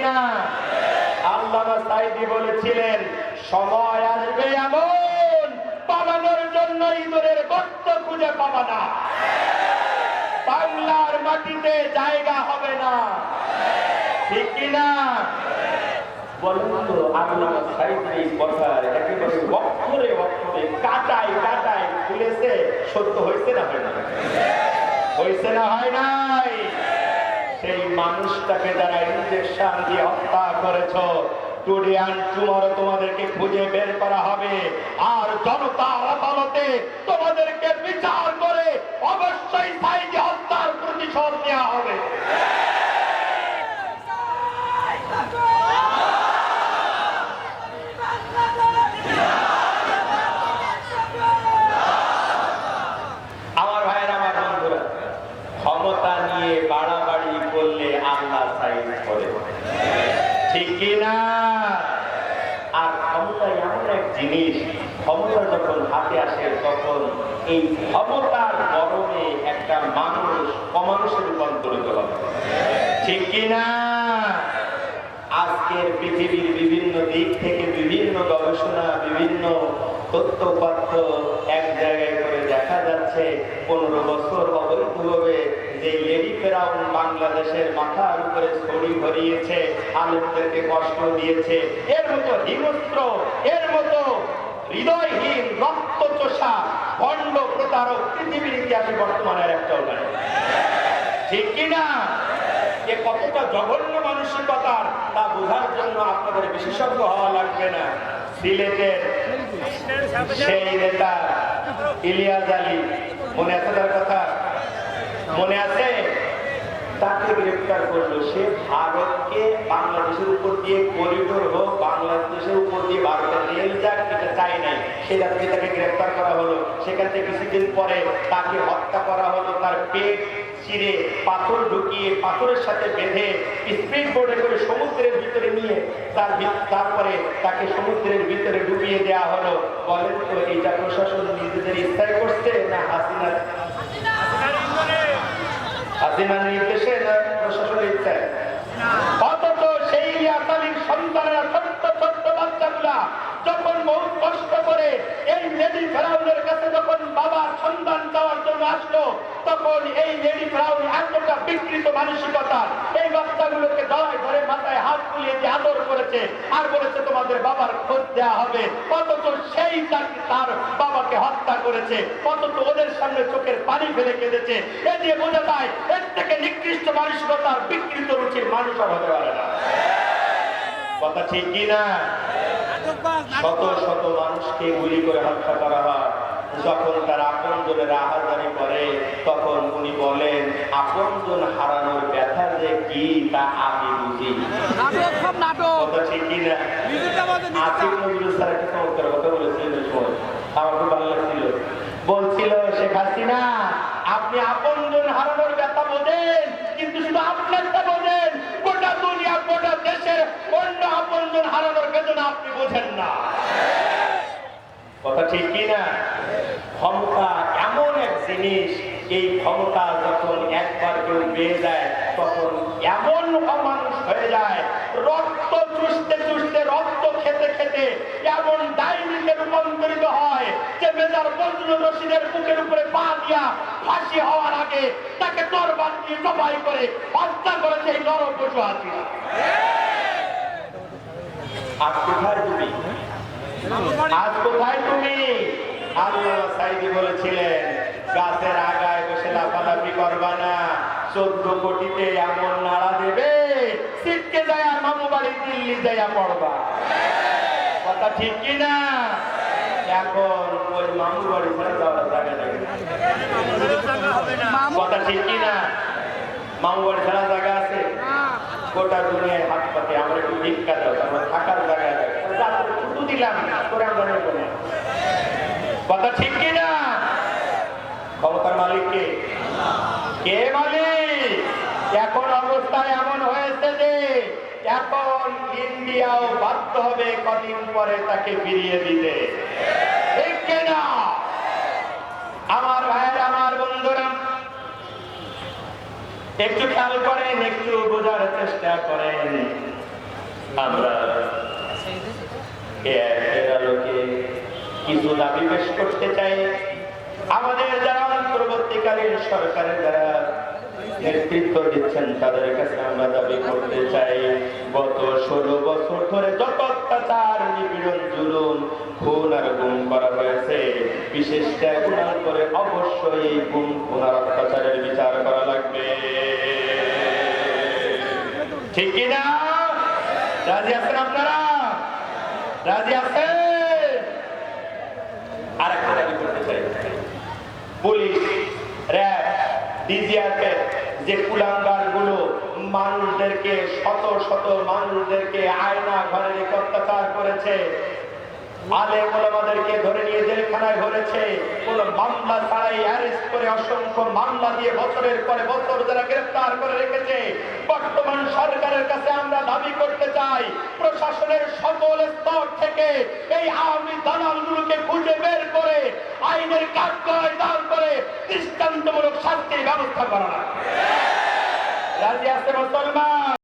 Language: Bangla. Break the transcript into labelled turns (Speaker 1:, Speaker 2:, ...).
Speaker 1: কিনা? আল্লামা সাঈদী বলেছিলেন, সময় আসবে এমন পালানোর জন্য ইঁদুরের গর্ত খুঁজে পাবা না, বাংলার মাটিতে জায়গা হবে না, ঠিক কিনা? বলেন তো, আল্লামা সাঈদীর এই কথার একেবারে অক্ষরে অক্ষরে কাটায় কাটায় খুলেছে, সত্য হয়েছে না হয় না? হয়েছে না হয় নাই? সেই মানুষটাকে যারা ইনজেকশন দিয়ে হত্যা করেছ, টুডে অ্যান্ড টুমরো তোমাদেরকে খুঁজে বের করা হবে, আর জনতার আদালতে তোমাদেরকে বিচার করে অবশ্যই সাঈদী হত্যার প্রতিশোধ নেওয়া হবে। আমার ভাইয়ের, আমার বন্ধুরা, ক্ষমতা নিয়ে বাড়াবাড়ি করলে আল্লাহ সাইজ করে, ঠিক কিনা? আর ক্ষমতা এমন এক জিনিস, ক্ষমতা যখন হাতে আসে তখন এই ক্ষমতার গরমে একটা মানুষ অমানুষে রূপান্তরিত হবে, ঠিক কিনা? আজকের পৃথিবীর বিভিন্ন দিক থেকে বিভিন্ন গবেষণা, বিভিন্ন তথ্যপাত্য এক জায়গায় করে দেখা যাচ্ছে 15 বছর অবৈধভাবে যে লেডি ফেরাউন বাংলাদেশের মাথার উপরে ছড়ি ভরিয়েছে, আলেমদেরকে কষ্ট দিয়েছে, এর মতো হিংস্র, এর মতো হৃদয়হীন, রক্তচোষা, ভণ্ড প্রতারক পৃথিবীর ইতিহাসে বর্তমানের একটাও নাই, ঠিক কিনা? এ কতটা জঘন্য মানসিকতার তা বোঝার জন্য আপনাদের বিশেষজ্ঞ হওয়া লাগবে না। সিলেটের সেই নেতা ইলিয়াস আলী, মনে আছে তার কথা? মনে আছে? তাকে গ্রেফতার করলো। সে ভারতকে বাংলাদেশের উপর দিয়ে করিডোর হোক, বাংলাদেশের উপর দিয়ে ভারতের রেল যাক, এটা চাই নাই। সেটা থেকে তাকে গ্রেফতার করা হলো। সেখান থেকে কিছুদিন পরে তাকে হত্যা করা হলো। তার পেট চিরে পাথর ঢুকিয়ে পাথরের সাথে বেঁধে স্পিড বোর্ডে করে সমুদ্রের ভিতরে নিয়ে তারপরে তাকে সমুদ্রের ভিতরে ডুবিয়ে দেওয়া হলো। বলেন তো, এইটা প্রশাসন নিজেদের ইচ্ছায় করছে না হাসিনার নির্দেশে, না প্রশাসনের ইচ্ছায়? অথচ সেই আসামির সন্তানেরা, ছোট্ট ছোট্ট বাচ্চাগুলা যখন বহু কষ্ট করে এই লেডি ফেরাউনের কাছে যখন বাবার সন্তান চাওয়ার জন্য আসলো, তখন এই লেডি ফেরাউন এতটা বিকৃত মানসিকতা, এই বাচ্চাগুলোকে দলায় ধরে মাথায় হাত তুলিয়ে দিয়ে আদর করেছে আর বলেছে তোমাদের বাবার খোঁজ দেওয়া হবে। অথচ সেই তার বাবাকে হত্যা করেছে, অথচ ওদের সামনে চোখের পানি ফেলে কেঁদেছে। এ দিয়ে বোঝা যায় এর থেকে নিকৃষ্ট মানসিকতার, বিকৃত রুচির মানুষ আর হতে পারে না। কথা ঠিক কিনা? শত শত মানুষকে গুলি করে হত্যা করা হয়। যখন তার আপনজনের আহাজারি করে, তখন উনি বলেন, আপনজন হারানোর ব্যথা যে কি তা আমি বুঝি। কথা ঠিক কিনা? আসিফ নজরুল স্যার একটা চমৎকার কথা বলেছিলেন, আমার খুব ভালো লাগছিল। বলছিল, শেখ হাসিনা, আপনি আপনজন হারানোর ব্যথা বোঝেন, কিন্তু শুধু আপনারটা বোঝেন, গোটা দুনিয়া, গোটা দেশের অন্য আপনজন হারানোর বেদনা আপনি বোঝেন না। কথা ঠিক কিনা? ক্ষমতা এমন এক জিনিস, এই ক্ষমতা যখন একবার কেউ পেয়ে যায় তখন এমন অমানুষ হয়ে যায়, রক্ত চুষতে চুষতে, রক্ত খেতে খেতে এমন ডাইনিতে রূপান্তরিত হয় যে মেজর বজলুর রশিদের বুকের উপরে পা দিয়া ফাঁসি হওয়ার আগে তাকে তরবার দিয়ে জবাই করে হত্যা করেছে এই নরপশু হাসিনা। আজ কোথায় তুমি? আজ কোথায় তুমি? আল্লামা সাঈদী বলেছিলেন, গাছের আগায় বসে লাফালাফি করবা না, 14 কোটিতে এমন নাড়া দেবে, সিটকে যায় আর মামু বাড়ি দিল্লি যাইয়া পড়বা। কথা ঠিক কিনা? এখন ওই মামু বাড়ি ছাড়া যাওয়ার জায়গা নেই। কথা ঠিক কিনা? মামু বাড়ি ছাড়া জায়গা আছে? গোটা দুনিয়ায় হাত পাতে, আমরা একটু ভিক্ষা দাও, আমরা থাকার জায়গায় ছুটু দিলাম করে আমরা নেব না। কথা ঠিক কিনা? ক্ষমতার মালিক কে? কে মালিক? এখন অবস্থা এমন হয়েছে যে এখন ইন্ডিয়াও বাধ্য হবে কদিন পরে তাকে ফিরিয়ে দিতে, ঠিক কিনা? আমার ভাইয়ের, আমার বন্ধুরা, একটু খেয়াল করেন, একটু বোঝার চেষ্টা করেন। আমরা এর আলোকে কিছু দাবি পেশ করতে চাই। আমাদের যারা অন্তর্বর্তীকালীন সরকারের যারা নেতৃত্ব দিচ্ছেন তাদের কাছে আমরা দাবি করতে চাই, গত 16 বছর ধরে যত অত্যাচার, নিপীড়ন, জুলুম, খুন আর গুম করা হয়েছে, বিশেষ ট্রাইব্যুনাল করে অবশ্যই এই গুম, খুন আর অত্যাচারের বিচার করা লাগবে। ঠিক কিনা? রাজি আছেন আপনারা? রাজি আছেন? আর একটা দাবি করতে চাই, পুলিশ, র্যাব, ডিজিআরপি যে কুলাঙ্গার গুলো মানুষদেরকে, শত শত মানুষদেরকে আয়না ঘরে রেখে অত্যাচার করেছে, আলেম ওলামাদেরকে ধরে নিয়ে জেলখানায় ভরেছে, কোন মামলা ছাড়াই অ্যারেস্ট করে অসংখ্য মামলা দিয়ে বছরের পরে বছর যারা গ্রেফতার করে রেখেছে, বর্তমান সরকারের কাছে আমরা দাবি করতে চাই, প্রশাসনের সকল স্তর থেকে এই আওয়ামী দালালগুলোকে খুঁজে বের করে আইনের কাঠগড়ায় দাঁড় করে দৃষ্টান্তমূলক শাস্তির ব্যবস্থা করা। রাজি আছে মুসলমান?